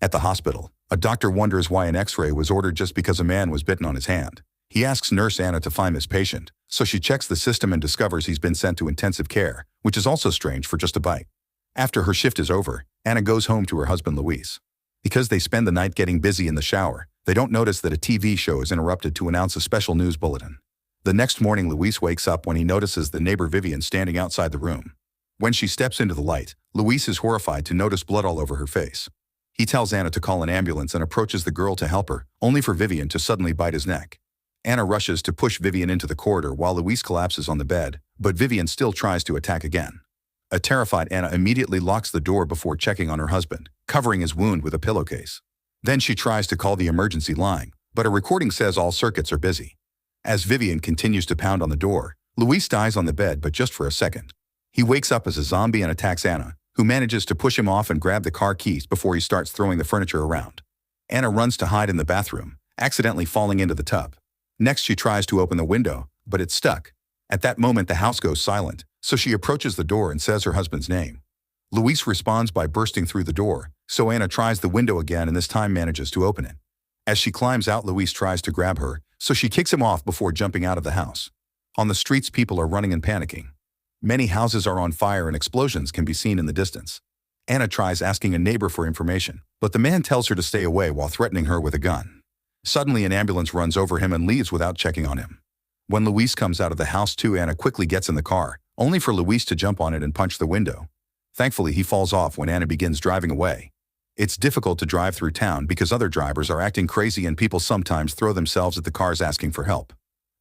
At the hospital, a doctor wonders why an x-ray was ordered just because a man was bitten on his hand. He asks nurse Anna to find this patient, so she checks the system and discovers he's been sent to intensive care, which is also strange for just a bite. After her shift is over, Anna goes home to her husband Luis. Because they spend the night getting busy in the shower, they don't notice that a TV show is interrupted to announce a special news bulletin. The next morning, Luis wakes up when he notices the neighbor Vivian standing outside the room. When she steps into the light, Luis is horrified to notice blood all over her face. He tells Anna to call an ambulance and approaches the girl to help her, only for Vivian to suddenly bite his neck. Anna rushes to push Vivian into the corridor while Luis collapses on the bed, but Vivian still tries to attack again. A terrified Anna immediately locks the door before checking on her husband, covering his wound with a pillowcase. Then she tries to call the emergency line, but a recording says all circuits are busy. As Vivian continues to pound on the door, Luis dies on the bed, but just for a second. He wakes up as a zombie and attacks Anna, who manages to push him off and grab the car keys before he starts throwing the furniture around. Anna runs to hide in the bathroom, accidentally falling into the tub. Next, she tries to open the window, but it's stuck. At that moment, the house goes silent, so she approaches the door and says her husband's name. Luis responds by bursting through the door, so Anna tries the window again and this time manages to open it. As she climbs out, Luis tries to grab her, so she kicks him off before jumping out of the house. On the streets, people are running and panicking. Many houses are on fire and explosions can be seen in the distance. Anna tries asking a neighbor for information, but the man tells her to stay away while threatening her with a gun. Suddenly, an ambulance runs over him and leaves without checking on him. When Luis comes out of the house too, Anna quickly gets in the car, only for Luis to jump on it and punch the window. Thankfully, he falls off when Anna begins driving away. It's difficult to drive through town because other drivers are acting crazy and people sometimes throw themselves at the cars asking for help.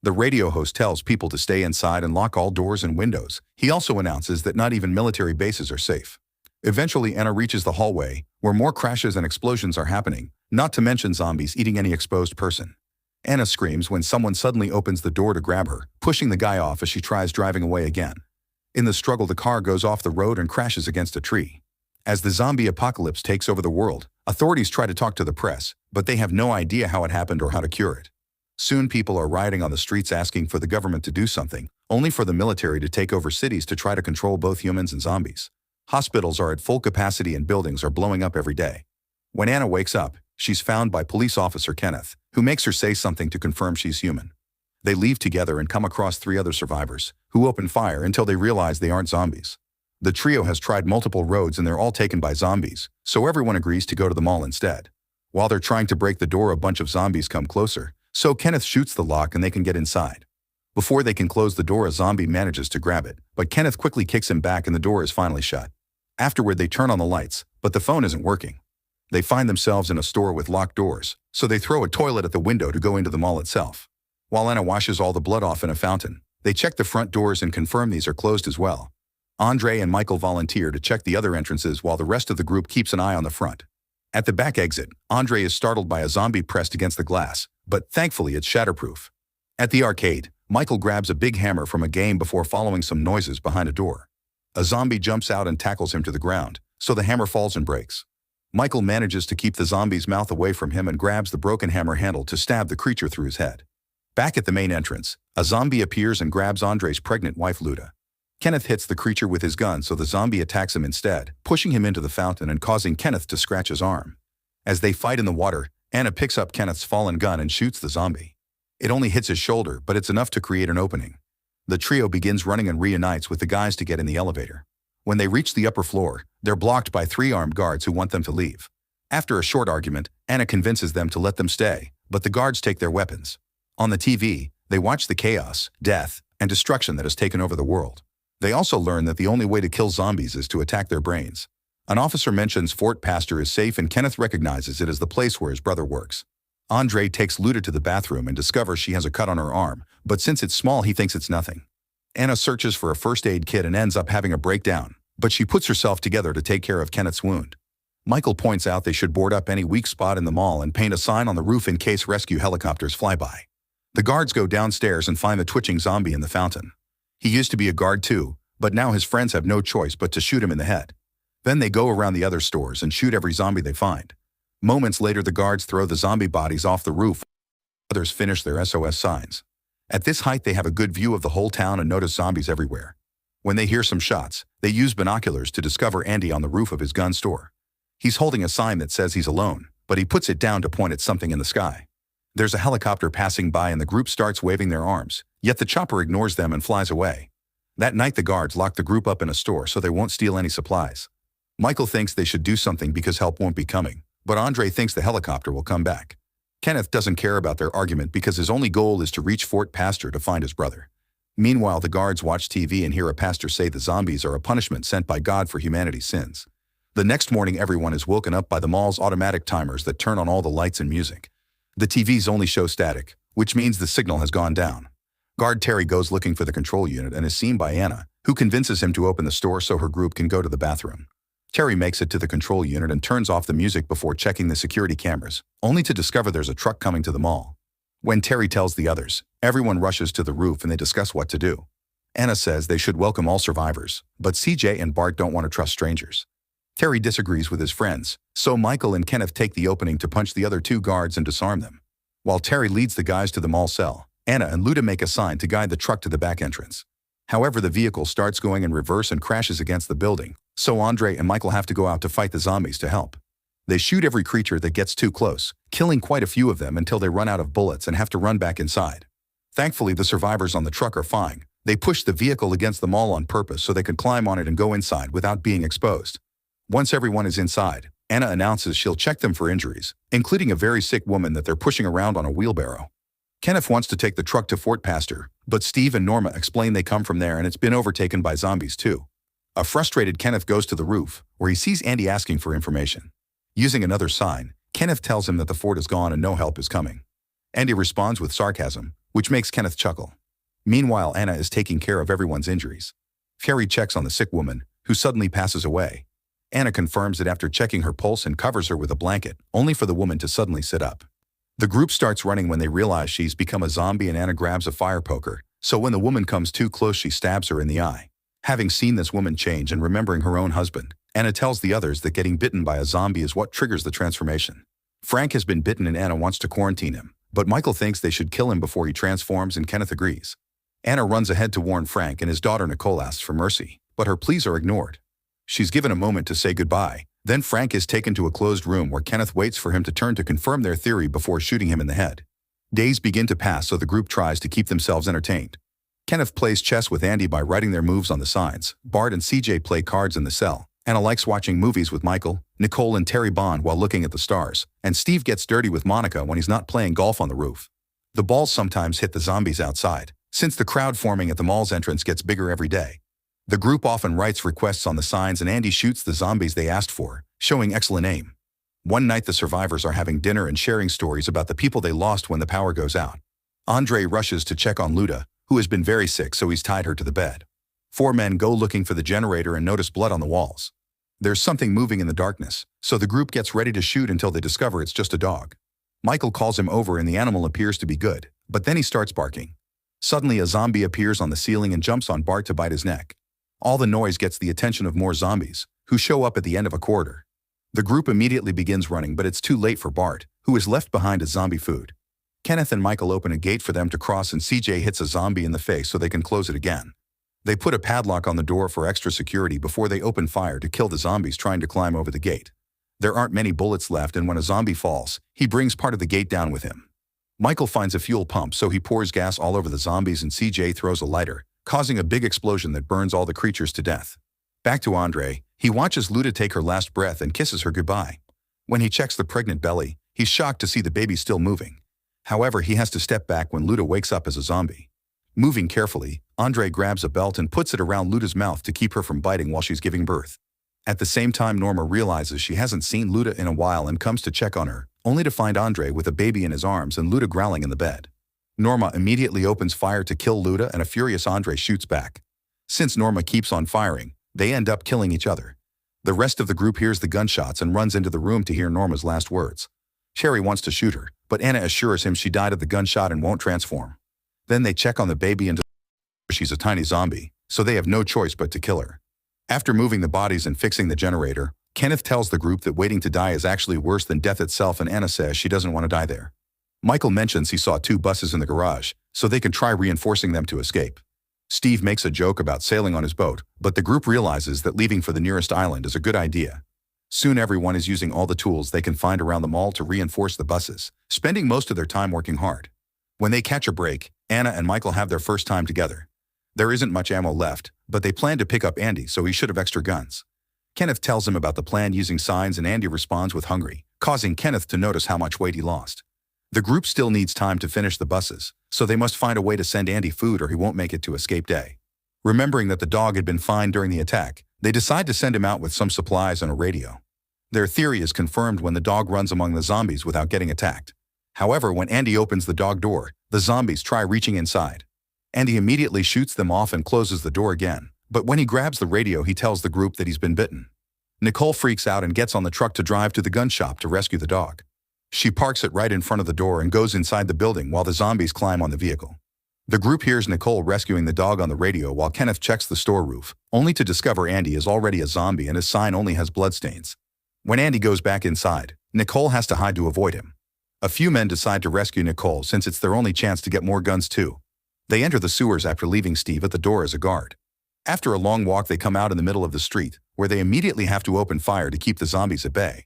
The radio host tells people to stay inside and lock all doors and windows. He also announces that not even military bases are safe. Eventually, Anna reaches the hallway, where more crashes and explosions are happening, not to mention zombies eating any exposed person. Anna screams when someone suddenly opens the door to grab her, pushing the guy off as she tries driving away again. In the struggle, the car goes off the road and crashes against a tree. As the zombie apocalypse takes over the world, authorities try to talk to the press, but they have no idea how it happened or how to cure it. Soon people are rioting on the streets asking for the government to do something, only for the military to take over cities to try to control both humans and zombies. Hospitals are at full capacity and buildings are blowing up every day. When Anna wakes up, she's found by police officer Kenneth, who makes her say something to confirm she's human. They leave together and come across 3 other survivors, who open fire until they realize they aren't zombies. The trio has tried multiple roads and they're all taken by zombies, so everyone agrees to go to the mall instead. While they're trying to break the door, a bunch of zombies come closer, so Kenneth shoots the lock and they can get inside. Before they can close the door, a zombie manages to grab it, but Kenneth quickly kicks him back and the door is finally shut. Afterward, they turn on the lights, but the phone isn't working. They find themselves in a store with locked doors, so they throw a toilet at the window to go into the mall itself. While Anna washes all the blood off in a fountain, they check the front doors and confirm these are closed as well. Andre and Michael volunteer to check the other entrances while the rest of the group keeps an eye on the front. At the back exit, Andre is startled by a zombie pressed against the glass, but thankfully it's shatterproof. At the arcade, Michael grabs a big hammer from a game before following some noises behind a door. A zombie jumps out and tackles him to the ground, so the hammer falls and breaks. Michael manages to keep the zombie's mouth away from him and grabs the broken hammer handle to stab the creature through his head. Back at the main entrance, a zombie appears and grabs Andre's pregnant wife Luda. Kenneth hits the creature with his gun, so the zombie attacks him instead, pushing him into the fountain and causing Kenneth to scratch his arm. As they fight in the water, Anna picks up Kenneth's fallen gun and shoots the zombie. It only hits his shoulder, but it's enough to create an opening. The trio begins running and reunites with the guys to get in the elevator. When they reach the upper floor, they're blocked by 3 armed guards who want them to leave. After a short argument, Anna convinces them to let them stay, but the guards take their weapons. On the TV, they watch the chaos, death, and destruction that has taken over the world. They also learn that the only way to kill zombies is to attack their brains. An officer mentions Fort Pastor is safe and Kenneth recognizes it as the place where his brother works. Andre takes Luda to the bathroom and discovers she has a cut on her arm, but since it's small, he thinks it's nothing. Anna searches for a first aid kit and ends up having a breakdown, but she puts herself together to take care of Kenneth's wound. Michael points out they should board up any weak spot in the mall and paint a sign on the roof in case rescue helicopters fly by. The guards go downstairs and find the twitching zombie in the fountain. He used to be a guard too, but now his friends have no choice but to shoot him in the head. Then they go around the other stores and shoot every zombie they find. Moments later, the guards throw the zombie bodies off the roof. Others finish their SOS signs. At this height, they have a good view of the whole town and notice zombies everywhere. When they hear some shots, they use binoculars to discover Andy on the roof of his gun store. He's holding a sign that says he's alone, but he puts it down to point at something in the sky. There's a helicopter passing by and the group starts waving their arms, yet the chopper ignores them and flies away. That night the guards lock the group up in a store so they won't steal any supplies. Michael thinks they should do something because help won't be coming, but Andre thinks the helicopter will come back. Kenneth doesn't care about their argument because his only goal is to reach Fort Pastor to find his brother. Meanwhile, the guards watch TV and hear a pastor say the zombies are a punishment sent by God for humanity's sins. The next morning, everyone is woken up by the mall's automatic timers that turn on all the lights and music. The TVs only show static, which means the signal has gone down. Guard Terry goes looking for the control unit and is seen by Anna, who convinces him to open the store so her group can go to the bathroom. Terry makes it to the control unit and turns off the music before checking the security cameras, only to discover there's a truck coming to the mall. When Terry tells the others, everyone rushes to the roof and they discuss what to do. Anna says they should welcome all survivors, but CJ and Bart don't want to trust strangers. Terry disagrees with his friends, so Michael and Kenneth take the opening to punch the other two guards and disarm them. While Terry leads the guys to the mall cell, Anna and Luda make a sign to guide the truck to the back entrance. However, the vehicle starts going in reverse and crashes against the building, so Andre and Michael have to go out to fight the zombies to help. They shoot every creature that gets too close, killing quite a few of them until they run out of bullets and have to run back inside. Thankfully, the survivors on the truck are fine. They push the vehicle against the mall on purpose so they could climb on it and go inside without being exposed. Once everyone is inside, Anna announces she'll check them for injuries, including a very sick woman that they're pushing around on a wheelbarrow. Kenneth wants to take the truck to Fort Pastor, but Steve and Norma explain they come from there and it's been overtaken by zombies too. A frustrated Kenneth goes to the roof, where he sees Andy asking for information. Using another sign, Kenneth tells him that the fort is gone and no help is coming. Andy responds with sarcasm, which makes Kenneth chuckle. Meanwhile, Anna is taking care of everyone's injuries. Carrie checks on the sick woman, who suddenly passes away. Anna confirms it after checking her pulse and covers her with a blanket, only for the woman to suddenly sit up. The group starts running when they realize she's become a zombie and Anna grabs a fire poker, so when the woman comes too close she stabs her in the eye. Having seen this woman change and remembering her own husband, Anna tells the others that getting bitten by a zombie is what triggers the transformation. Frank has been bitten and Anna wants to quarantine him, but Michael thinks they should kill him before he transforms and Kenneth agrees. Anna runs ahead to warn Frank and his daughter Nicole asks for mercy, but her pleas are ignored. She's given a moment to say goodbye, then Frank is taken to a closed room where Kenneth waits for him to turn to confirm their theory before shooting him in the head. Days begin to pass so the group tries to keep themselves entertained. Kenneth plays chess with Andy by writing their moves on the sides. Bart and CJ play cards in the cell. Anna likes watching movies with Michael, Nicole and Terry bond while looking at the stars, and Steve gets dirty with Monica when he's not playing golf on the roof. The balls sometimes hit the zombies outside, since the crowd forming at the mall's entrance gets bigger every day. The group often writes requests on the signs and Andy shoots the zombies they asked for, showing excellent aim. One night the survivors are having dinner and sharing stories about the people they lost when the power goes out. Andre rushes to check on Luda, who has been very sick, so he's tied her to the bed. 4 men go looking for the generator and notice blood on the walls. There's something moving in the darkness, so the group gets ready to shoot until they discover it's just a dog. Michael calls him over and the animal appears to be good, but then he starts barking. Suddenly a zombie appears on the ceiling and jumps on Bart to bite his neck. All the noise gets the attention of more zombies, who show up at the end of a corridor. The group immediately begins running, but it's too late for Bart, who is left behind as zombie food. Kenneth and Michael open a gate for them to cross and CJ hits a zombie in the face so they can close it again. They put a padlock on the door for extra security before they open fire to kill the zombies trying to climb over the gate. There aren't many bullets left and when a zombie falls, he brings part of the gate down with him. Michael finds a fuel pump so he pours gas all over the zombies and CJ throws a lighter, causing a big explosion that burns all the creatures to death. Back to Andre, he watches Luda take her last breath and kisses her goodbye. When he checks the pregnant belly, he's shocked to see the baby still moving. However, he has to step back when Luda wakes up as a zombie. Moving carefully, Andre grabs a belt and puts it around Luda's mouth to keep her from biting while she's giving birth. At the same time, Norma realizes she hasn't seen Luda in a while and comes to check on her, only to find Andre with a baby in his arms and Luda growling in the bed. Norma immediately opens fire to kill Luda and a furious Andre shoots back. Since Norma keeps on firing, they end up killing each other. The rest of the group hears the gunshots and runs into the room to hear Norma's last words. Sherry wants to shoot her, but Anna assures him she died of the gunshot and won't transform. Then they check on the baby and she's a tiny zombie, so they have no choice but to kill her. After moving the bodies and fixing the generator, Kenneth tells the group that waiting to die is actually worse than death itself and Anna says she doesn't want to die there. Michael mentions he saw 2 buses in the garage, so they can try reinforcing them to escape. Steve makes a joke about sailing on his boat, but the group realizes that leaving for the nearest island is a good idea. Soon everyone is using all the tools they can find around the mall to reinforce the buses, spending most of their time working hard. When they catch a break, Anna and Michael have their first time together. There isn't much ammo left, but they plan to pick up Andy, so he should have extra guns. Kenneth tells him about the plan using signs, and Andy responds with hungry, causing Kenneth to notice how much weight he lost. The group still needs time to finish the buses, so they must find a way to send Andy food or he won't make it to escape day. Remembering that the dog had been fined during the attack, they decide to send him out with some supplies and a radio. Their theory is confirmed when the dog runs among the zombies without getting attacked. However, when Andy opens the dog door, the zombies try reaching inside. Andy immediately shoots them off and closes the door again, but when he grabs the radio, he tells the group that he's been bitten. Nicole freaks out and gets on the truck to drive to the gun shop to rescue the dog. She parks it right in front of the door and goes inside the building while the zombies climb on the vehicle. The group hears Nicole rescuing the dog on the radio while Kenneth checks the store roof, only to discover Andy is already a zombie and his sign only has bloodstains. When Andy goes back inside, Nicole has to hide to avoid him. A few men decide to rescue Nicole since it's their only chance to get more guns too. They enter the sewers after leaving Steve at the door as a guard. After a long walk, they come out in the middle of the street, where they immediately have to open fire to keep the zombies at bay.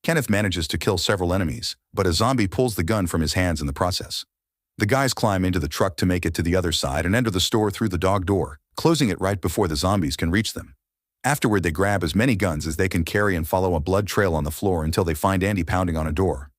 Kenneth manages to kill several enemies, but a zombie pulls the gun from his hands in the process. The guys climb into the truck to make it to the other side and enter the store through the dog door, closing it right before the zombies can reach them. Afterward, they grab as many guns as they can carry and follow a blood trail on the floor until they find Andy pounding on a door.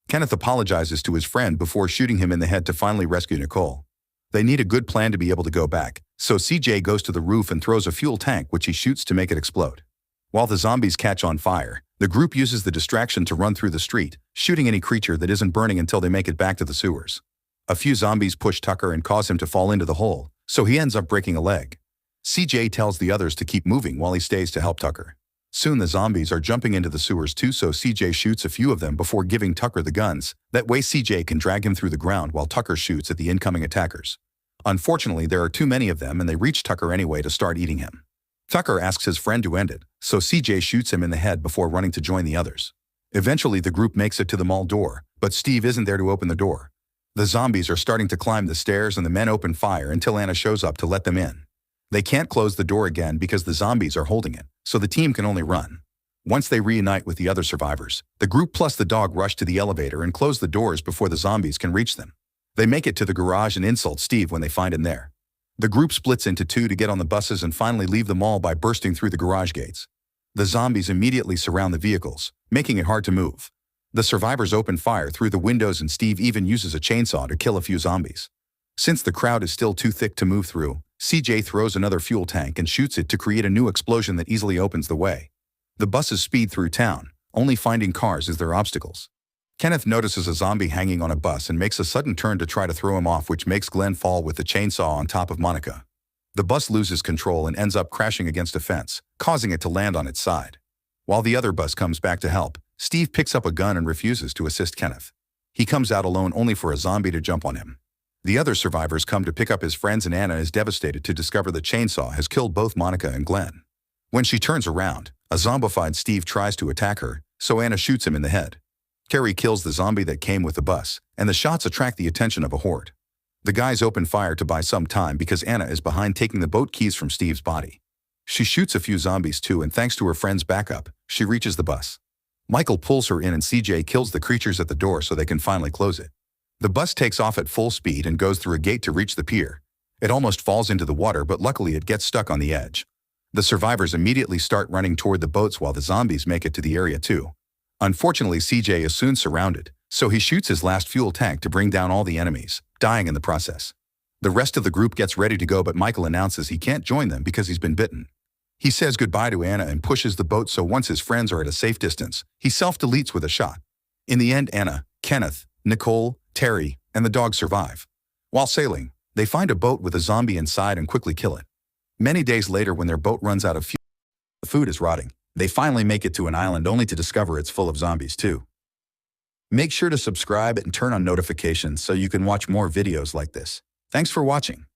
Kenneth apologizes to his friend before shooting him in the head to finally rescue Nicole. They need a good plan to be able to go back, so CJ goes to the roof and throws a fuel tank which he shoots to make it explode. While the zombies catch on fire, the group uses the distraction to run through the street, shooting any creature that isn't burning until they make it back to the sewers. A few zombies push Tucker and cause him to fall into the hole, so he ends up breaking a leg. CJ tells the others to keep moving while he stays to help Tucker. Soon the zombies are jumping into the sewers too, so CJ shoots a few of them before giving Tucker the guns. That way CJ can drag him through the ground while Tucker shoots at the incoming attackers. Unfortunately, there are too many of them and they reach Tucker anyway to start eating him. Tucker asks his friend to end it, so CJ shoots him in the head before running to join the others. Eventually, the group makes it to the mall door, but Steve isn't there to open the door. The zombies are starting to climb the stairs and the men open fire until Anna shows up to let them in. They can't close the door again because the zombies are holding it, so the team can only run. Once they reunite with the other survivors, the group plus the dog rush to the elevator and close the doors before the zombies can reach them. They make it to the garage and insult Steve when they find him there. The group splits into two to get on the buses and finally leave the mall by bursting through the garage gates. The zombies immediately surround the vehicles, making it hard to move. The survivors open fire through the windows and Steve even uses a chainsaw to kill a few zombies. Since the crowd is still too thick to move through, CJ throws another fuel tank and shoots it to create a new explosion that easily opens the way. The buses speed through town, only finding cars as their obstacles. Kenneth notices a zombie hanging on a bus and makes a sudden turn to try to throw him off, which makes Glenn fall with the chainsaw on top of Monica. The bus loses control and ends up crashing against a fence, causing it to land on its side. While the other bus comes back to help, Steve picks up a gun and refuses to assist Kenneth. He comes out alone only for a zombie to jump on him. The other survivors come to pick up his friends and Anna is devastated to discover the chainsaw has killed both Monica and Glenn. When she turns around, a zombified Steve tries to attack her, so Anna shoots him in the head. Carrie kills the zombie that came with the bus, and the shots attract the attention of a horde. The guys open fire to buy some time because Anna is behind taking the boat keys from Steve's body. She shoots a few zombies too, and thanks to her friend's backup, she reaches the bus. Michael pulls her in and CJ kills the creatures at the door so they can finally close it. The bus takes off at full speed and goes through a gate to reach the pier. It almost falls into the water, but luckily it gets stuck on the edge. The survivors immediately start running toward the boats while the zombies make it to the area too. Unfortunately, CJ is soon surrounded, so he shoots his last fuel tank to bring down all the enemies, dying in the process. The rest of the group gets ready to go, but Michael announces he can't join them because he's been bitten. He says goodbye to Anna and pushes the boat, so once his friends are at a safe distance, he self-deletes with a shot. In the end, Anna, Kenneth, Nicole, Terry, and the dog survive. While sailing, they find a boat with a zombie inside and quickly kill it. Many days later, when their boat runs out of fuel, the food is rotting. They finally make it to an island only to discover it's full of zombies too. Make sure to subscribe and turn on notifications so you can watch more videos like this. Thanks for watching.